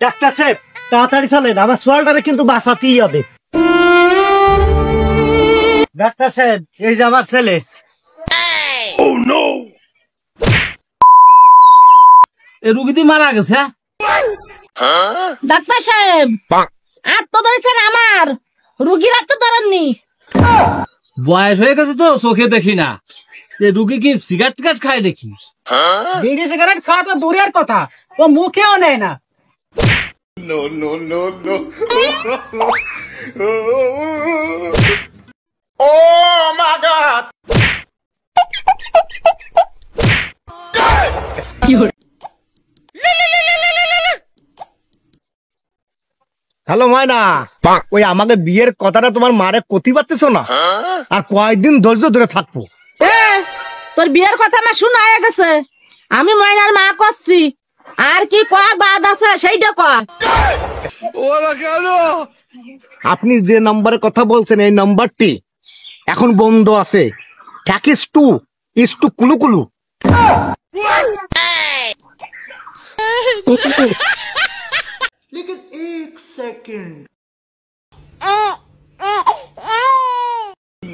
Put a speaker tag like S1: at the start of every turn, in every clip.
S1: Doctor সাহেব তাড়াতাড়ি চলেন, আমার সোয়ালটারে কিন্তু বাঁচাতেই হবে। ডাক্তার সাহেব এই যে আমার ছেলে।
S2: রুগীটি মারা গেছে।
S3: ডাক্তার সাহেব আর তো ধরেছেন আমার, রুগীর হাত তো ধরেননি।
S2: বয়স হয়ে গেছে তো চোখে দেখি না। রুগী কি সিগারেট টিগারেট খায় দেখি?
S4: বিড়ি সিগারেট খাওয়া তো দূরের কথা, ও মুখেও নেয় না।
S5: No, no, no, no. Oh my God!
S1: Hello Moyna, ওই আমাকে বিয়ের কথাটা তোমার মারে কতি পারতেছ না? আর কয়েকদিন ধৈর্য ধরে থাকবো।
S3: তোর বিয়ের কথা আমার শোনা হয়ে গেছে, আমি ময়নার মা করছি, আর কি কয় বাদ আছে সেইটা কয়।
S1: আপনি যে নাম্বারে কথা বলছেন এই নাম্বারটি এখন বন্ধ আছে। ট্যাকিস টু ইস টু কুলু কুলু।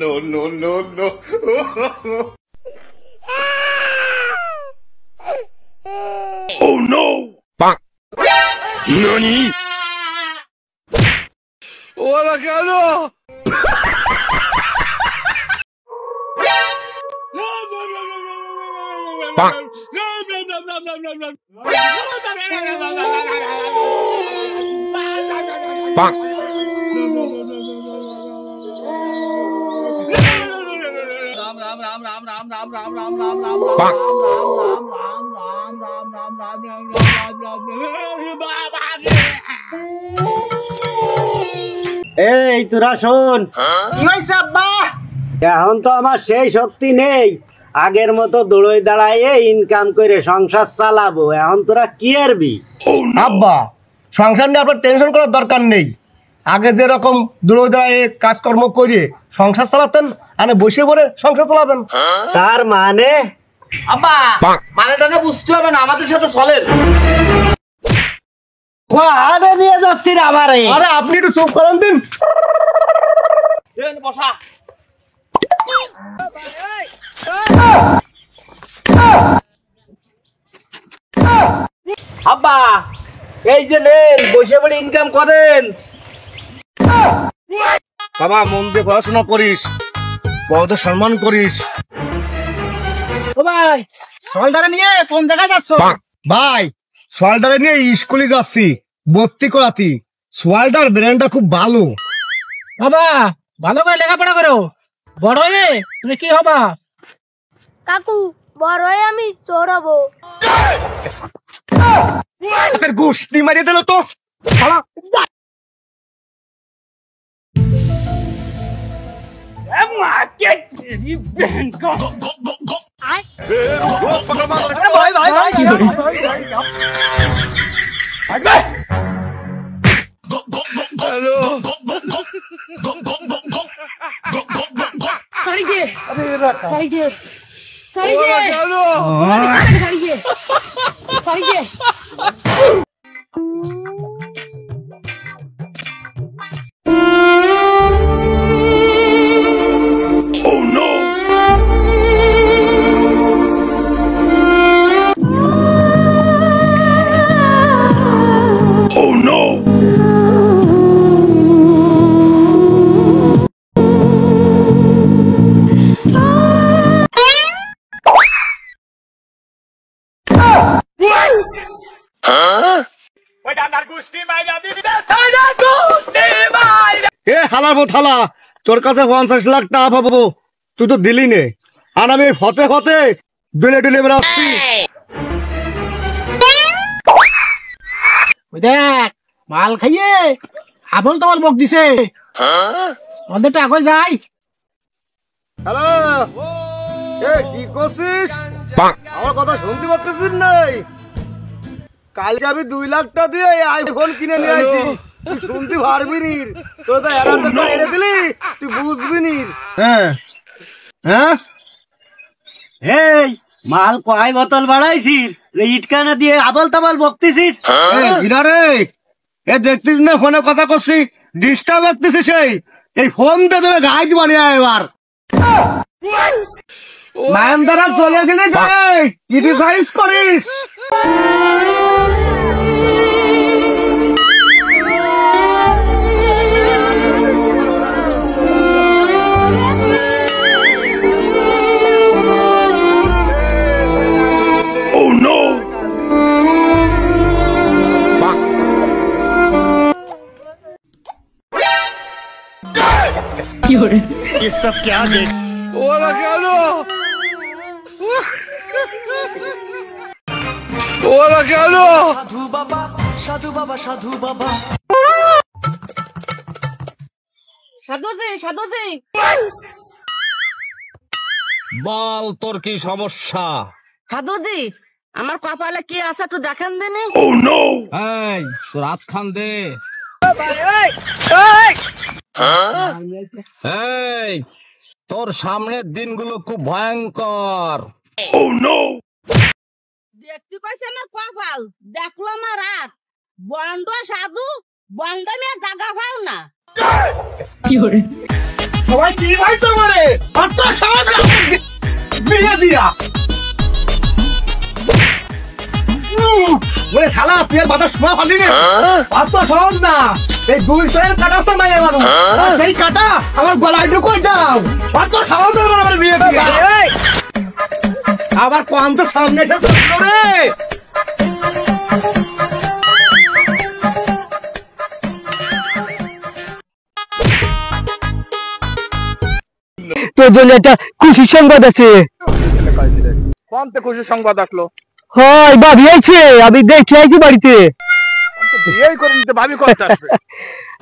S5: No, no, no, no. Oh no! Bang! Nani? Hola, Carlos! Bang! Bang!
S1: এই তোরা শোন, এখন তো আমার সেই শক্তি নেই আগের মতো দৌড়ই দাঁড়াইয়ে ইনকাম করে সংসার চালাবো। এখন তোরা কি আরবি? আব্বা, সংসার নিয়ে আপনার টেনশন করার দরকার নেই। আগে যেরকম দৌড়ই দাঁড়াইয়ে কাজকর্ম করে সংসার চালাতেন, আনে বসে পড়ে সংসার চালাবেন। তার মানে
S2: আব্বা মানেটা না বুঝতে হবে না, আমাদের সাথে চলেন।
S1: আরে নিয়ে যাচ্ছি রে আমারে। আরে আপনি একটু চুপ করেন দিন।
S2: বসা। আব্বা এই যে নেন, বসে পড়ে ইনকাম করেন।
S1: বাবা মন দিয়ে পড়াশোনা করিস, বড়দের সম্মান করিস।
S4: ও ভাই, সোয়ালদারে নিয়ে কোন জায়গায় যাচ্ছ?
S1: ভাই সোয়ালদারে নিয়ে স্কুলে যাচ্ছি ভর্তি করাতি। সোয়ালদার ব্রেনটা খুব ভালো।
S4: বাবা ভালো করে লেখাপড়া করো, বড় হয়ে তুমি কি হবা?
S6: কাকু বড় হয়ে আমি চোর হবো।
S1: গোষ্ঠী মারিয়ে দিল তো। থালা তোর কাছে 50 লাখ টাকা পাবো, তুই তো দিলি নে। আর আমি ফতে ফতে ডুলে ডুলে বেড়াচ্ছি।
S4: দেখ মাল খাইয়ে আবল তোমার বক দিছে, অন্ধেরটা আগে যাই।
S1: হ্যালো, কি করছিস? আমার কথা শুনতে পারতেছিস নাই? কালকে আমি 2 লাখ টাকা দিয়ে আইফোন কিনে নিয়ে আসি, তুই শুনতে পারবি নি। তোর তো এনে দিলি, তুই বুঝবি নি। হ্যাঁ হ্যাঁ, এই মাল কয় বোতল বাড়াইছিস ইটকানা দিয়ে আবল তাবল বকতেছিস?
S7: রে এ দেখতিস না ফোনে কথা করছি, ডিস্টার্ব করতেছিস। এই ফোন দিয়ে তোকে গায়ে দিবা নিয়ে এবার ম্যাম দ্বারা চলে গেলে ক্রিটিসাইজ করিস।
S5: ये सब क्या देख ओला कालो ओला कालो
S8: সাধু বাবা সাধু বাবা সাধু বাবা।
S3: সাধুজি
S2: বল তোর কি সমস্যা?
S3: সাধুজি আমার কপালে কি আছে একটু দেখেন দিনি।
S2: এই তোর হাত খান দে। এই তোর সামনের দিনগুলো খুব ভয়ঙ্কর।
S3: দেখতে পাইছে আমার কপাল, দেখলো আমার রাত। বন্ড সাধু বন্ড মেয়ে জাগা পাও না।
S7: সবাই কি ভাই তোমারে অত সহজ বিয়ে দিয়া বলে শালা তুই আর বাতাস শোয়া ফালি রে। অত সহজ না, এই 200 এর কাটা আছে মাইয়া মারু, সেই কাটা আমার গলায় ঢুকোই দাও। অত সহজ না আমার বিয়ে দিয়া আবার কোন তো সামনে এসে বসলো রে।
S1: তোর জন্য একটা খুশি সংবাদ আছে।
S5: कौन ते खुशी संबाद আসলো?
S1: হয় ভাবি আইছে, আমি দেখে আইছি বাড়িতে।
S5: বিয়েই করে নিতে ভাবি করতে আসবে।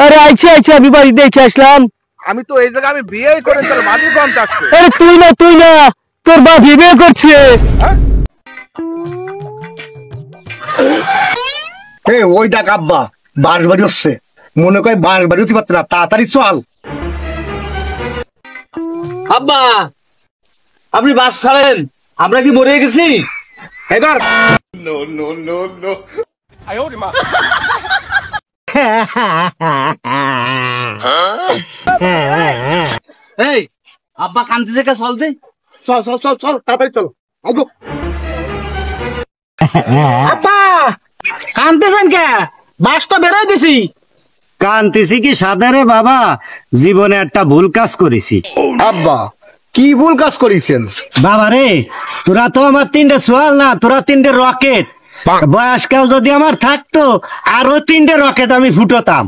S1: আরে আইছে আমি বাড়ি দেখে আসলাম।
S5: আমি তো এই জায়গা আমি বিয়েই করে তাহলে ভাবি করতে আসবে।
S1: আরে তুই না তোর ভাবি বিয়ে করছে।
S7: ওই ডাক আব্বা বাস বাড়ি হচ্ছে, মনে কয় বাস বাড়ি হতে পারত না, তাড়াতাড়ি চল।
S2: আব্বা আপনি বাস ছাড়েন, আমরা কি মরে গেছি?
S7: এবার
S5: नो नो नो नो आयो रे मां
S2: এই আব্বা কান্দিছে কে? চল দে,
S7: চল চল চল চল তাড়াতাড়ি চল। আগো
S4: আপা কানতেছেন কে? বাস তো বেরোয় দিছি।
S1: কান্তিছি কি সাধারে বাবা, জীবনে একটা ভুল কাজ করেছি।
S7: আব্বা কি ভুল কাজ করেছেন?
S1: বাবা রে, তোরা তো আমার 3টে সোয়াল না, তোরা 3টে রকেট। বয়সকাল যদি আমার থাকতো আরো 3টে রকেট আমি ফুটতাম।